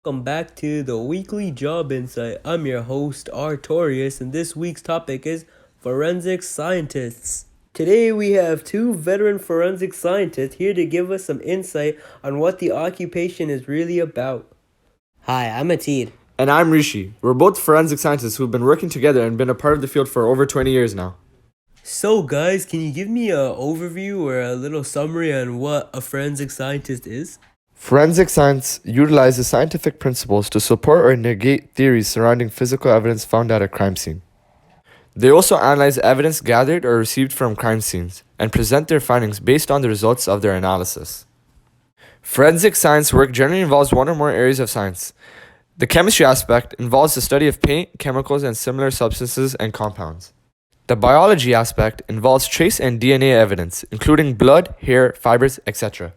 Welcome back to the weekly job insight. I'm your host, Artorius, and this week's topic is forensic scientists. Today we have two veteran forensic scientists here to give us some insight on what the occupation is really about. Hi, I'm Atid. And I'm Rishi. We're both forensic scientists who've been working together and been a part of the field for over 20 years now. So guys, can you give me an overview or a little summary on what a forensic scientist is? Forensic science utilizes scientific principles to support or negate theories surrounding physical evidence found at a crime scene. They also analyze evidence gathered or received from crime scenes and present their findings based on the results of their analysis. Forensic science work generally involves one or more areas of science. The chemistry aspect involves the study of paint, chemicals, and similar substances and compounds. The biology aspect involves trace and DNA evidence, including blood, hair, fibers, etc.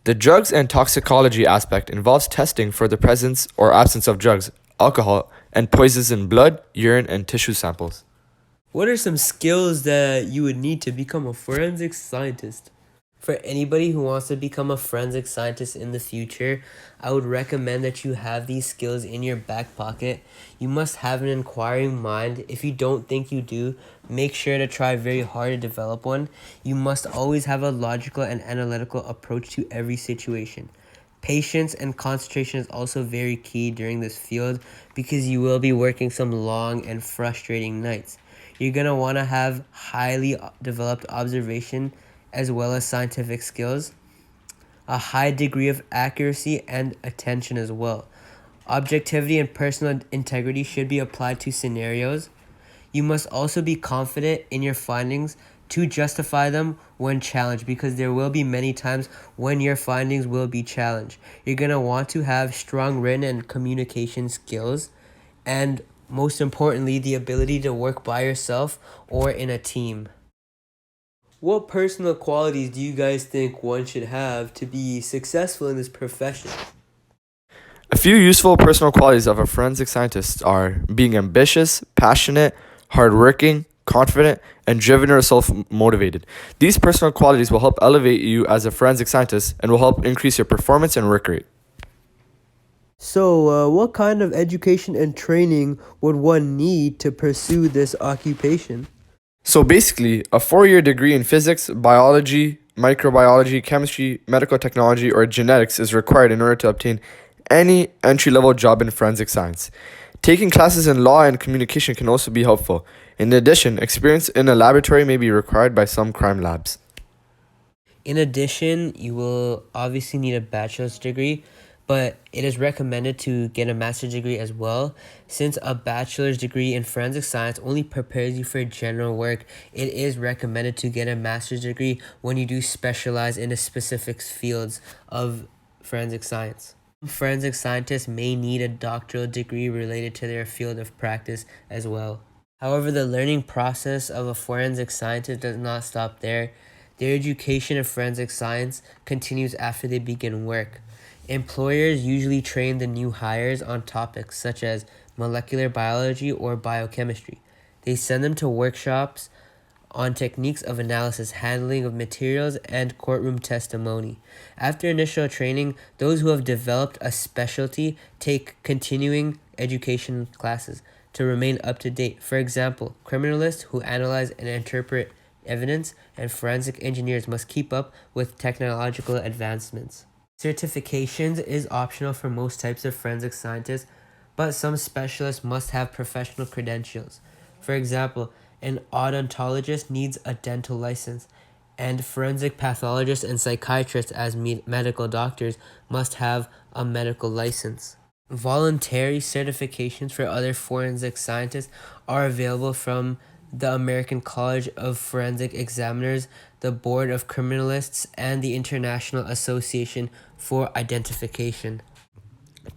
The drugs and toxicology aspect involves testing for the presence or absence of drugs, alcohol, and poisons in blood, urine, and tissue samples. What are some skills that you would need to become a forensic scientist? For anybody who wants to become a forensic scientist in the future, I would recommend that you have these skills in your back pocket. You must have an inquiring mind. If you don't think you do, make sure to try very hard to develop one. You must always have a logical and analytical approach to every situation. Patience and concentration is also very key during this field because you will be working some long and frustrating nights. You're going to want to have highly developed observation as well as scientific skills, a high degree of accuracy and attention as well. Objectivity and personal integrity should be applied to scenarios. You must also be confident in your findings to justify them when challenged, because there will be many times when your findings will be challenged. You're going to want to have strong written and communication skills, and most importantly, the ability to work by yourself or in a team. What personal qualities do you guys think one should have to be successful in this profession? A few useful personal qualities of a forensic scientist are being ambitious, passionate, hardworking, confident, and driven or self-motivated. These personal qualities will help elevate you as a forensic scientist and will help increase your performance and work rate. So, what kind of education and training would one need to pursue this occupation? So basically, a 4-year degree in physics, biology, microbiology, chemistry, medical technology, or genetics is required in order to obtain any entry-level job in forensic science. Taking classes in law and communication can also be helpful. In addition, experience in a laboratory may be required by some crime labs. In addition, you will obviously need a bachelor's degree, but it is recommended to get a master's degree as well. Since a bachelor's degree in forensic science only prepares you for general work, it is recommended to get a master's degree when you do specialize in the specific fields of forensic science. Forensic scientists may need a doctoral degree related to their field of practice as well. However, the learning process of a forensic scientist does not stop there. Their education in forensic science continues after they begin work. Employers usually train the new hires on topics such as molecular biology or biochemistry. They send them to workshops on techniques of analysis, handling of materials, and courtroom testimony. After initial training, those who have developed a specialty take continuing education classes to remain up to date. For example, criminalists who analyze and interpret evidence and forensic engineers must keep up with technological advancements. Certifications is optional for most types of forensic scientists, but some specialists must have professional credentials. For example, an odontologist needs a dental license, and forensic pathologists and psychiatrists as medical doctors must have a medical license. Voluntary certifications for other forensic scientists are available from the American College of Forensic Examiners, the Board of Criminalists, and the International Association for Identification.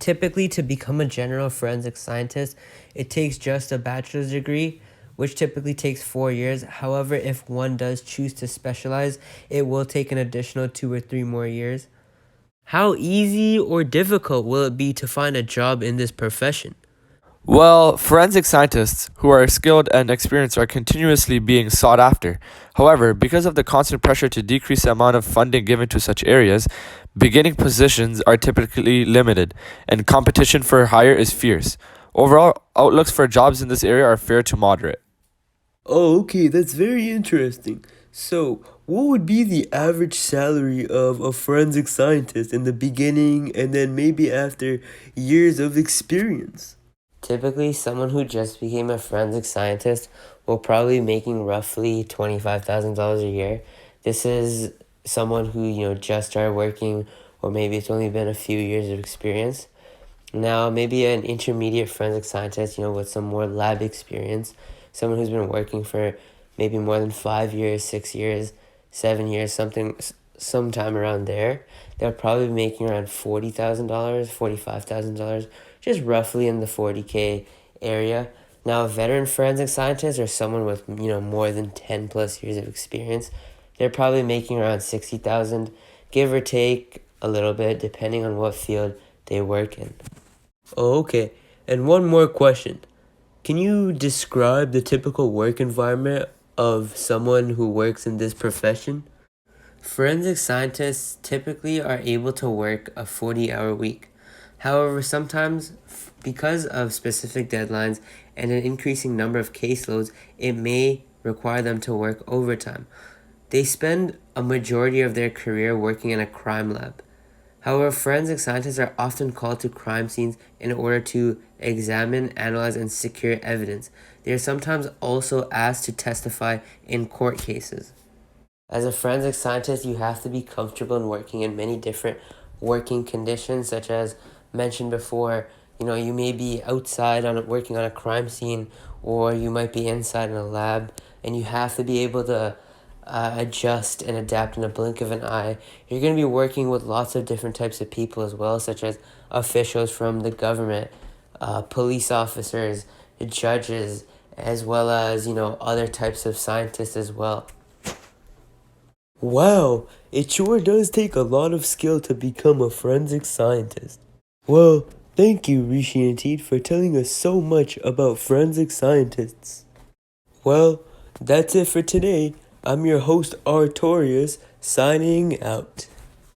Typically, to become a general forensic scientist, it takes just a bachelor's degree, which typically takes 4 years. However, if one does choose to specialize, it will take an additional 2 or 3 more years. How easy or difficult will it be to find a job in this profession? Well, forensic scientists who are skilled and experienced are continuously being sought after. However, because of the constant pressure to decrease the amount of funding given to such areas, Beginning positions are typically limited, and competition for hire is fierce. Overall, outlooks for jobs in this area are fair to moderate. Oh, okay, that's very interesting. So, what would be the average salary of a forensic scientist in the beginning and then maybe after years of experience? Typically, someone who just became a forensic scientist will probably be making roughly $25,000 a year. This is someone who, just started working, or maybe it's only been a few years of experience. Now, maybe an intermediate forensic scientist, with some more lab experience, someone who's been working for maybe more than 5 years, 6 years, 7 years, sometime around there, they'll probably be making around $40,000, $45,000, just roughly in the 40K area. Now, a veteran forensic scientist or someone with more than 10 plus years of experience, they're probably making around 60,000, give or take a little bit, depending on what field they work in. Oh, okay. And one more question. Can you describe the typical work environment of someone who works in this profession? Forensic scientists typically are able to work a 40-hour week. However, sometimes, because of specific deadlines and an increasing number of caseloads, it may require them to work overtime. They spend a majority of their career working in a crime lab. However, forensic scientists are often called to crime scenes in order to examine, analyze, and secure evidence. They are sometimes also asked to testify in court cases. As a forensic scientist, you have to be comfortable in working in many different working conditions, such as mentioned before. You may be outside working on a crime scene, or you might be inside in a lab, and you have to be able to adjust and adapt in a blink of an eye. You're going to be working with lots of different types of people as well, such as officials from the government, police officers, judges, as well as, other types of scientists as well. Wow, it sure does take a lot of skill to become a forensic scientist. Well, thank you, Rishi and Teed, for telling us so much about forensic scientists. Well, that's it for today. I'm your host, Artorius, signing out.